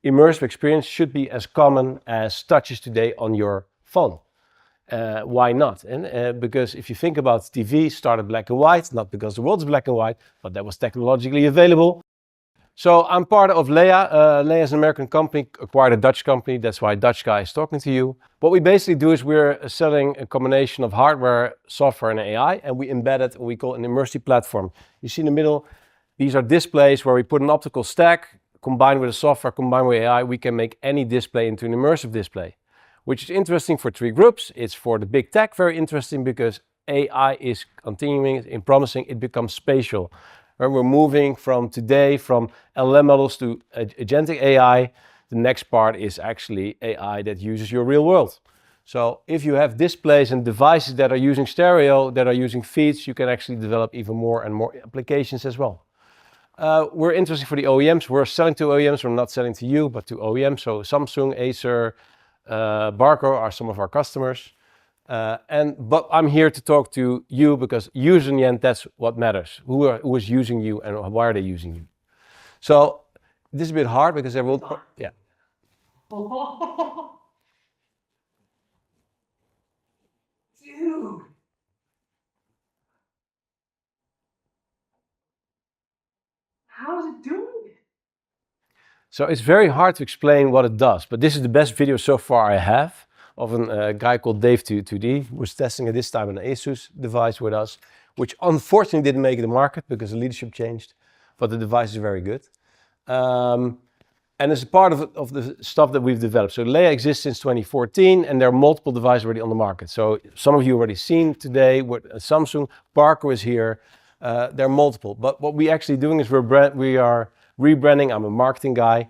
immersive experience should be as common as touch is today on your phone. Why not? And because if you think about TV, started black and white, not because the world's black and white, but that was technologically available. So I'm part of Leia. Leia is an American company, acquired a Dutch company. That's why Dutch guy is talking to you. What we basically do is we're selling a combination of hardware, software, and AI, and we embed it, and we call it an Immersity Platform. You see in the middle, these are displays where we put an optical stack, combined with the software, combined with AI, we can make any display into an immersive display, which is interesting for three groups. It's for the big tech, very interesting because AI is continuing in promising, it becomes spatial. We're moving from today from LLM models to agentic AI. The next part is actually AI that uses your real world. So if you have displays and devices that are using stereo, that are using feeds, you can actually develop even more and more applications as well. We're interested for the OEMs. We're selling to OEMs. We're not selling to you, but to OEMs. So Samsung, Acer, Barco are some of our customers. But I'm here to talk to you because users in the end, that's what matters. Who is using you and why are they using you? So this is a bit hard because everyone, yeah. Dude. How is it doing it? So it's very hard to explain what it does, but this is the best video so far I have of a guy called Dave 2D who was testing at this time an Asus device with us, which unfortunately didn't make the market because the leadership changed, but the device is very good. And it's a part of the stuff that we've developed. So Leia exists since 2014 and there are multiple devices already on the market. So some of you already seen today with Samsung, Barco is here, there are multiple. But what we're actually doing is we are rebranding. I'm a marketing guy.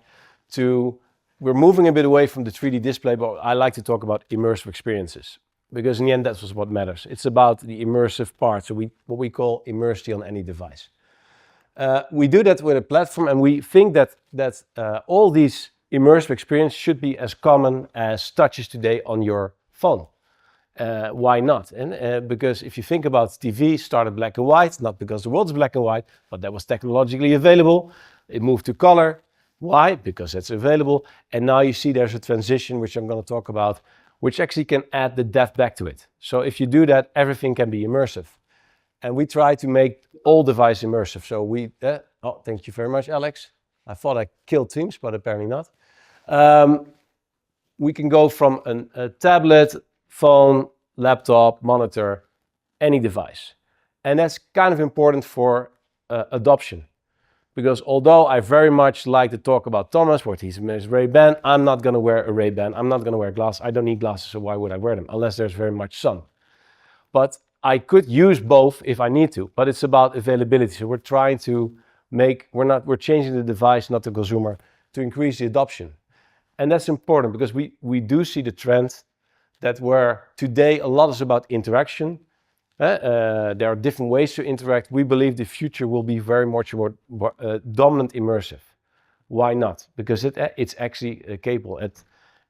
We're moving a bit away from the 3D display, but I like to talk about immersive experiences because in the end, that's what matters. It's about the immersive part. So what we call immersity on any device. We do that with a platform and we think that all these immersive experiences should be as common as touch is today on your phone. Why not? And because if you think about TV, started black and white, not because the world's black and white, but that was technologically available. It moved to color. Why? Because it's available. And now you see there's a transition, which I'm going to talk about, which actually can add the depth back to it. So if you do that, everything can be immersive. And we try to make all devices immersive. So oh, thank you very much, Alex. I thought I killed Teams, but apparently not. We can go from a tablet, phone, laptop, monitor, any device. And that's kind of important for adoption. Because although I very much like to talk about Thomas, what he's Ray-Ban, I'm not going to wear a Ray-Ban. I'm not going to wear glasses. I don't need glasses, so why would I wear them? Unless there's very much sun. But I could use both if I need to, but it's about availability. So we're trying to we're changing the device, not the consumer, to increase the adoption. And that's important because we do see the trend that where today a lot is about interaction. There are different ways to interact. We believe the future will be very much more dominant immersive. Why not? Because it's actually capable.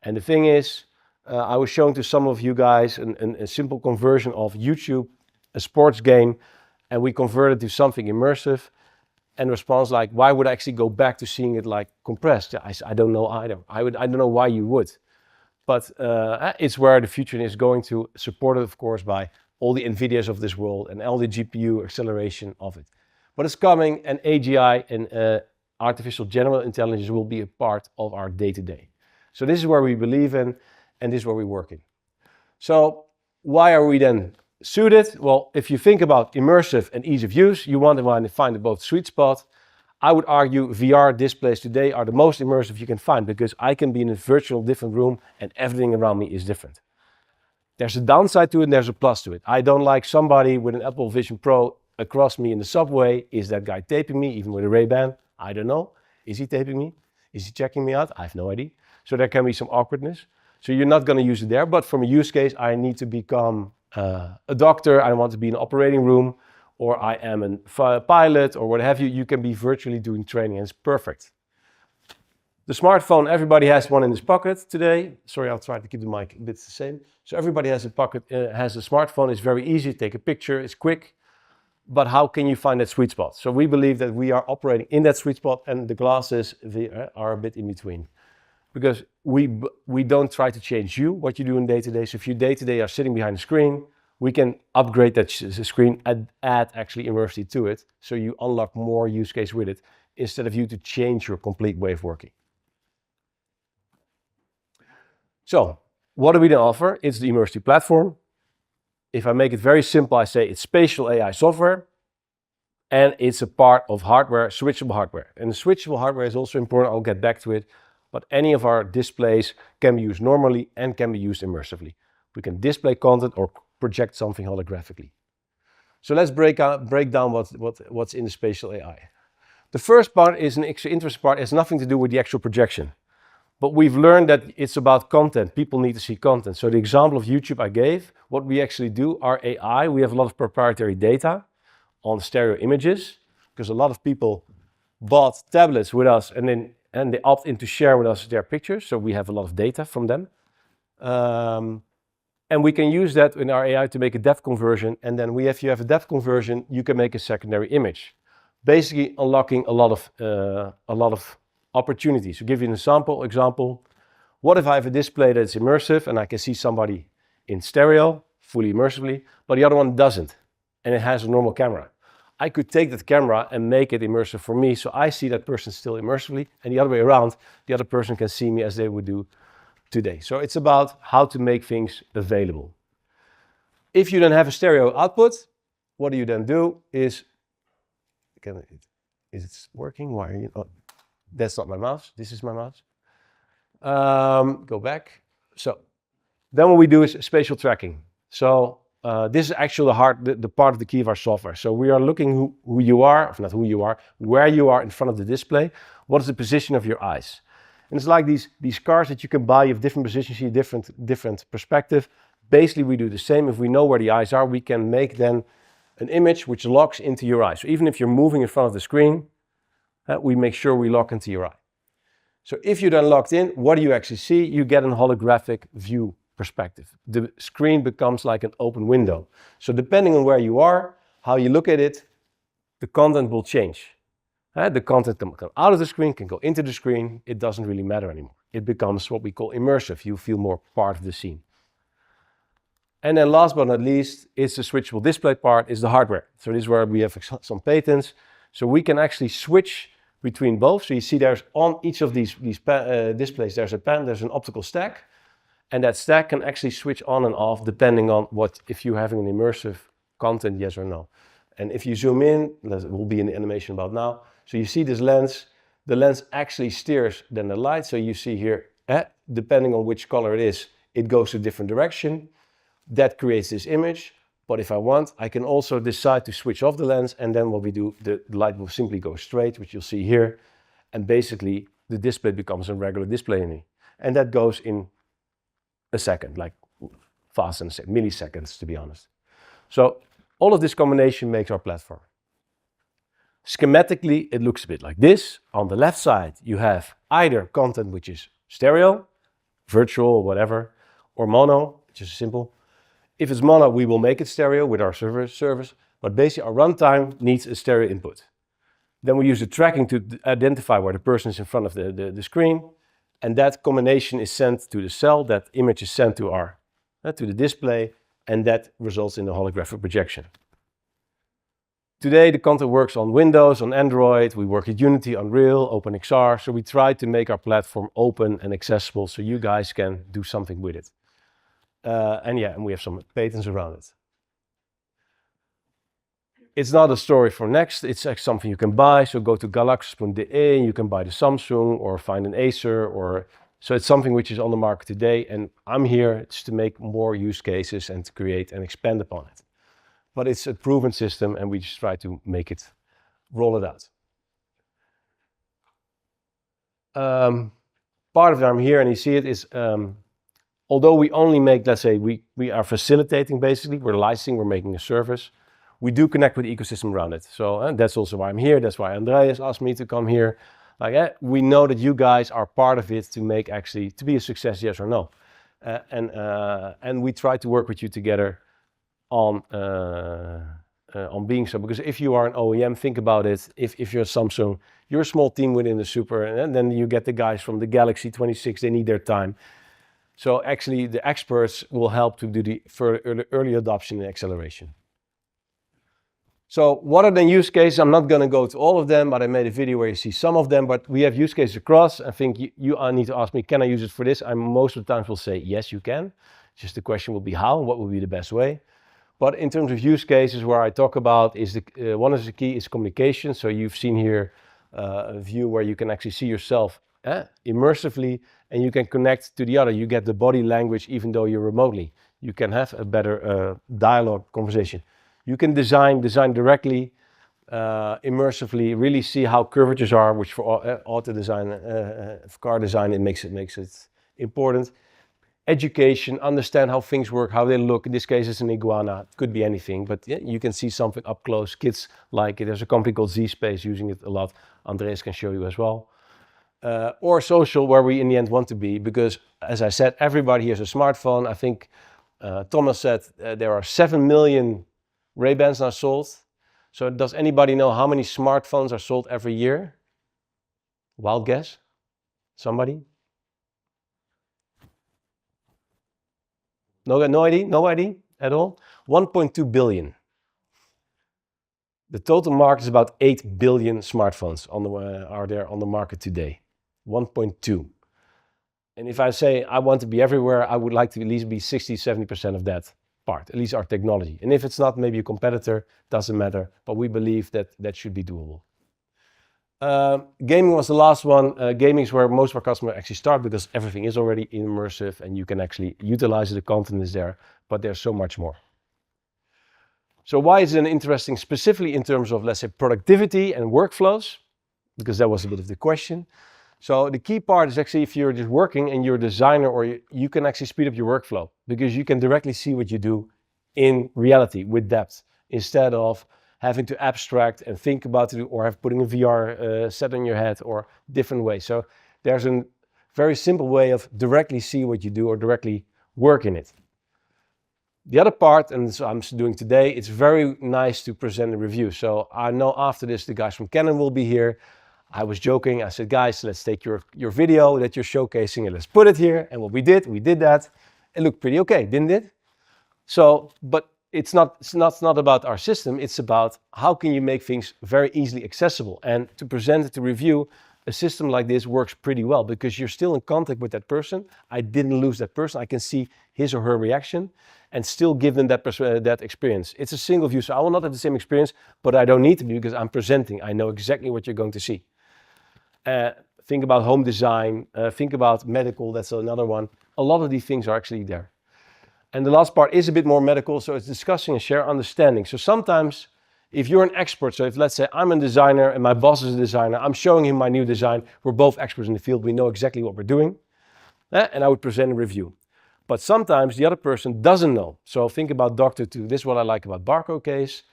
And the thing is, I was showing to some of you guys a simple conversion of YouTube, a sports game, and we converted to something immersive. And the response like, why would I actually go back to seeing it like compressed? I don't know either. I don't know why you would. But it's where the future is going to, supported of course by all the NVIDIAs of this world and all the GPU acceleration of it. But it's coming, and AGI and artificial general intelligence will be a part of our day-to-day. So this is where we believe in, and this is where we're working. So why are we then suited? Well, if you think about immersive and ease of use, you want to find both sweet spot. I would argue VR displays today are the most immersive you can find because I can be in a virtual different room and everything around me is different. There's a downside to it and there's a plus to it. I don't like somebody with an Apple Vision Pro across me in the subway. Is that guy taping me, even with a Ray-Ban? I don't know. Is he taping me? Is he checking me out? I have no idea. So there can be some awkwardness. So you're not going to use it there, but from a use case, I need to become a doctor, I want to be in an operating room, or I am a pilot, or what have you. You can be virtually doing training, and it's perfect. The smartphone, everybody has one in his pocket today. Sorry, I'll try to keep the mic a bit the same. So everybody has a pocket, has a smartphone. It's very easy to take a picture. It's quick. But how can you find that sweet spot? So we believe that we are operating in that sweet spot, and the glasses are a bit in between. because we don't try to change you, what you do in day-to-day. So if you day-to-day are sitting behind a screen, we can upgrade that screen and add actually Immersity to it, so you unlock more use case with it, instead of you to change your complete way of working. So what do we then offer? It's the Immersity Platform. If I make it very simple, I say it's spatial AI software, and it's a part of hardware, switchable hardware. And the switchable hardware is also important, I'll get back to it, but any of our displays can be used normally and can be used immersively. We can display content or project something holographically. So let's break down what's in the spatial AI. The first part is an extra interesting part. It has nothing to do with the actual projection. But we've learned that it's about content. People need to see content. So the example of YouTube I gave, what we actually do, our AI, we have a lot of proprietary data on stereo images, because a lot of people bought tablets with us and they opt in to share with us their pictures. So we have a lot of data from them. And we can use that in our AI to make a depth conversion. And then if you have a depth conversion, you can make a secondary image, basically unlocking a lot of opportunities. To give you an example, what if I have a display that's immersive and I can see somebody in stereo, fully immersively, but the other one doesn't, and it has a normal camera? I could take that camera and make it immersive for me, so I see that person still immersively, and the other way around, the other person can see me as they would do today. So it's about how to make things available. If you then have a stereo output, what do you then do is it working? Why are you? Oh, that's not my mouse. This is my mouse. Go back. So then what we do is spatial tracking. So this is actually the part of the key of our software. So we are looking who you are, not who you are, where you are in front of the display. What is the position of your eyes? And it's like these cars that you can buy. You have different positions, you different perspective. Basically, we do the same. If we know where the eyes are, we can make then an image which locks into your eye. So even if you're moving in front of the screen, we make sure we lock into your eye. So if you're then locked in, what do you actually see? You get a holographic view perspective. The screen becomes like an open window. So depending on where you are, how you look at it, the content will change. The content can come out of the screen, can go into the screen. It doesn't really matter anymore. It becomes what we call immersive. You feel more part of the scene. And then last but not least, it's the switchable display part, is the hardware. So this is where we have some patents. So we can actually switch between both. So you see there's on each of these displays, there's an optical stack. And that stack can actually switch on and off depending on if you're having an immersive content, yes or no. And if you zoom in, that will be in the animation about now. So you see this lens, the lens actually steers then the light. So you see here, depending on which color it is, it goes to a different direction. That creates this image. But if I want, I can also decide to switch off the lens, and then what we do, the light will simply go straight, which you'll see here. And basically the display becomes a regular display. And that goes in a second, like fast in a second, milliseconds to be honest. So all of this combination makes our platform. Schematically, it looks a bit like this. On the left side, you have either content which is stereo, virtual, whatever, or mono, which is simple. If it's mono, we will make it stereo with our service, but basically our runtime needs a stereo input. Then we use the tracking to identify where the person is in front of the screen, and that combination is sent to the cell, that image is sent to the display, and that results in the holographic projection. Today, the content works on Windows, on Android, we work with Unity, Unreal, OpenXR, so we try to make our platform open and accessible so you guys can do something with it. And we have some patents around it. It's not a story for next, it's like something you can buy, so go to galaxus.de and you can buy the Samsung or find an Acer, so it's something which is on the market today, and I'm here just to make more use cases and to create and expand upon it. But it's a proven system and we just try to roll it out. Part of it I'm here and you see it is, although we only make, let's say, we are facilitating basically, we're licensing, we're making a service, we do connect with the ecosystem around it. So that's also why I'm here, that's why Andreas asked me to come here. We know that you guys are part of it to be a success, yes or no. And we try to work with you together on on being so, because if you are an OEM, think about it, if you're Samsung, you're a small team within the Super, and then you get the guys from the Galaxy 26, they need their time. So actually the experts will help to do the early adoption and acceleration. So what are the use cases? I'm not going to go to all of them, but I made a video where you see some of them, but we have use cases across. I think you need to ask me, can I use it for this? I most of the times will say, yes, you can. Just the question will be how and what will be the best way. But in terms of use cases where I talk about is one of the key is communication. So you've seen here a view where you can actually see yourself immersively and you can connect to the other. You get the body language even though you're remotely. You can have a better dialogue conversation. You can design directly, immersively, really see how curvatures are, which for auto design, for car design, it makes it important. Education, understand how things work, how they look. In this case, it's an iguana. It could be anything, but yeah, you can see something up close. Kids like it. There's a company called Z-Space using it a lot. Andreas can show you as well. Or social, where we in the end want to be, because as I said, everybody has a smartphone. I think Thomas said there are 7 million Ray-Bans now sold. So does anybody know how many smartphones are sold every year? Wild guess? Somebody? No idea? No idea at all? 1.2 billion. The total market is about 8 billion smartphones are there on the market today. 1.2. And if I say I want to be everywhere, I would like to at least be 60-70% of that part, at least our technology. And if it's not, maybe a competitor, doesn't matter, but we believe that that should be doable. Gaming was the last one. Gaming is where most of our customers actually start because everything is already immersive and you can actually utilize it, the content is there, but there's so much more. So why is it interesting specifically in terms of, let's say, productivity and workflows? Because that was a bit of the question. So the key part is actually if you're just working and you're a designer, or you can actually speed up your workflow because you can directly see what you do in reality with depth instead of having to abstract and think about it or putting a VR set on your head or different ways. So there's a very simple way of directly see what you do or directly work in it. The other part, and so I'm doing today, it's very nice to present a review. So I know after this, the guys from Canon will be here. I was joking. I said, guys, let's take your video that you're showcasing and let's put it here. And what we did that. It looked pretty okay, didn't it? So, but it's not about our system. It's about how can you make things very easily accessible. And to present it to review, a system like this works pretty well because you're still in contact with that person. I didn't lose that person. I can see his or her reaction and still give them that experience. It's a single view, so I will not have the same experience, but I don't need to be because I'm presenting. I know exactly what you're going to see. Think about home design, think about medical, that's another one. A lot of these things are actually there. And the last part is a bit more medical, so it's discussing and share understanding. So sometimes if you're an expert, so if let's say I'm a designer and my boss is a designer, I'm showing him my new design, we're both experts in the field, we know exactly what we're doing, and I would present a review. But sometimes the other person doesn't know. So think about doctor to, this is what I like about Barco case,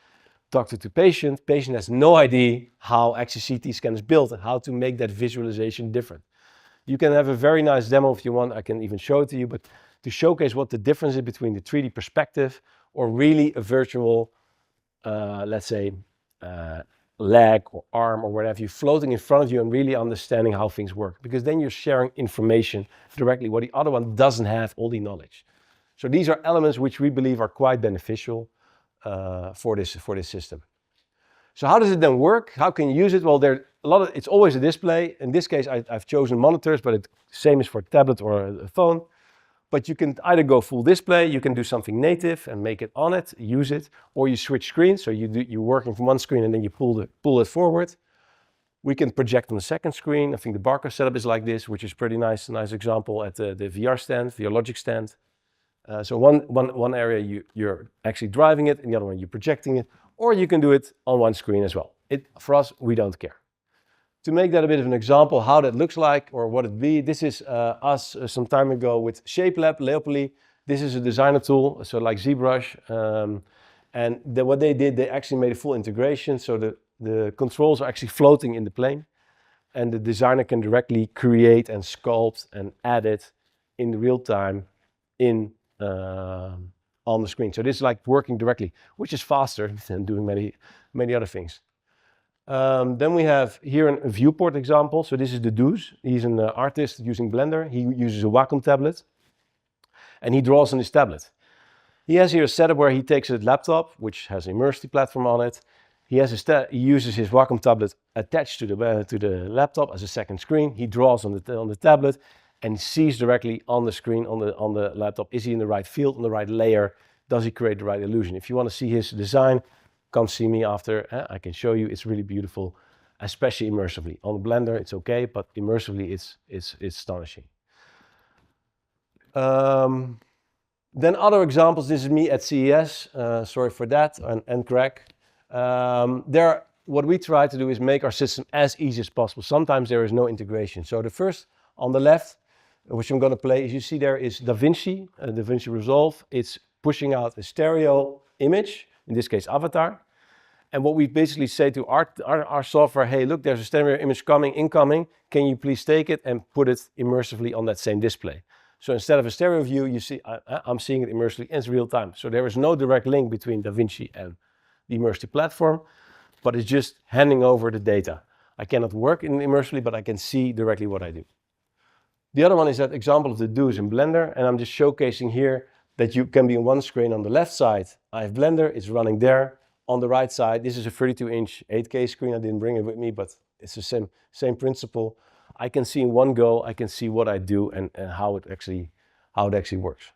doctor to patient. Patient has no idea how actually CT scan is built and how to make that visualization different. You can have a very nice demo if you want. I can even show it to you, but to showcase what the difference is between the 3D perspective or really a virtual, let's say, leg or arm or whatever, you floating in front of you and really understanding how things work. Because then you're sharing information directly, where the other one doesn't have all the knowledge. So these are elements which we believe are quite beneficial for this system. So how does it then work? How can you use it? Well, it's always a display. In this case, I've chosen monitors, but the same is for a tablet or a phone. But you can either go full display, you can do something native and make it on it, use it, or you switch screens. So you're working from one screen and then you pull it forward. We can project on the second screen. I think the Barco setup is like this, which is pretty nice. A nice example at the VR stand, VR Logic stand. So one area you're actually driving it, and the other one you're projecting it, or you can do it on one screen as well. For us, we don't care. To make that a bit of an example, how that looks like or what it be, this is us some time ago with ShapeLab, Leopold. This is a designer tool, so like ZBrush. And what they did, they actually made a full integration. So the controls are actually floating in the plane. And the designer can directly create and sculpt and edit in real time in on the screen. So this is like working directly, which is faster than doing many other things. Then we have here a viewport example. So this is the Deuce. He's an artist using Blender. He uses a Wacom tablet and he draws on his tablet. He has here a setup where he takes a laptop, which has an Immersity Platform on it. He uses his Wacom tablet attached to the laptop as a second screen. He draws on the tablet and sees directly on the screen on the laptop. Is he in the right field, on the right layer? Does he create the right illusion? If you want to see his design, come see me after. I can show you. It's really beautiful, especially immersively. On Blender, it's okay, but immersively, it's astonishing. Then other examples. This is me at CES. Sorry for that, and Greg. What we try to do is make our system as easy as possible. Sometimes there is no integration. So the first on the left, which I'm going to play, as you see there, is DaVinci Resolve. It's pushing out a stereo image, in this case avatar. And what we basically say to our software, hey, look, there's a stereo image incoming. Can you please take it and put it immersively on that same display? So instead of a stereo view, you see, I'm seeing it immersively in real time. So there is no direct link between DaVinci and the Immersity Platform, but it's just handing over the data. I cannot work in immersively, but I can see directly what I do. The other one is that example of the Deuce in Blender, and I'm just showcasing here that you can be on one screen. On the left side, I have Blender, it's running there. On the right side, this is a 32-inch 8K screen. I didn't bring it with me, but it's the same principle. I can see in one go, I can see what I do and how it actually works.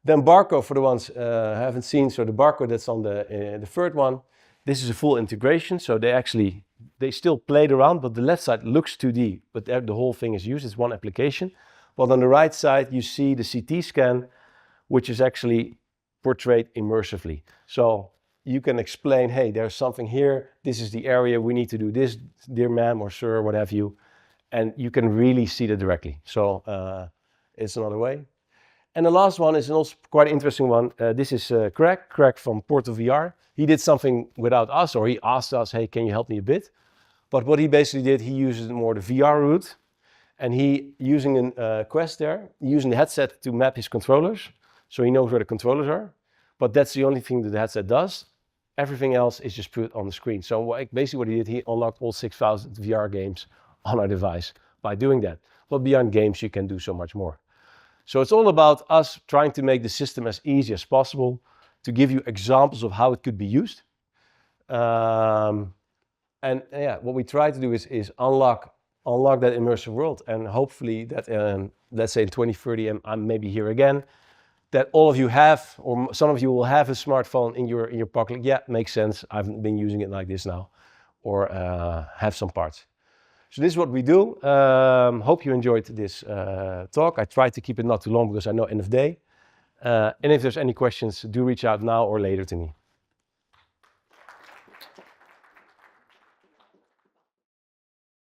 Then Barco, for the ones who haven't seen, so the Barco that's on the third one, this is a full integration. So they still played around, but the left side looks 2D, but the whole thing is used. It's one application. But on the right side, you see the CT scan, which is actually portrayed immersively. So you can explain, hey, there's something here. This is the area. We need to do this, dear ma'am or sir, what have you. And you can really see that directly. So it's another way. And the last one is also quite an interesting one. This is Craig from Portal VR. He did something without us, or he asked us, hey, can you help me a bit? But what he basically did, he uses more the VR route. And he, using a Quest there, using the headset to map his controllers. So he knows where the controllers are. But that's the only thing that the headset does. Everything else is just put on the screen. So basically what he did, he unlocked all 6,000 VR games on our device by doing that. But beyond games, you can do so much more. So it's all about us trying to make the system as easy as possible, to give you examples of how it could be used. And yeah, what we try to do is unlock that immersive world, and hopefully that, let's say in 2030, I'm maybe here again, that all of you have, or some of you will have a smartphone in your pocket. Yeah, makes sense. I've been using it like this now, or have some parts. So this is what we do. Hope you enjoyed this talk. I tried to keep it not too long because I know end of day. And if there's any questions, do reach out now or later to me.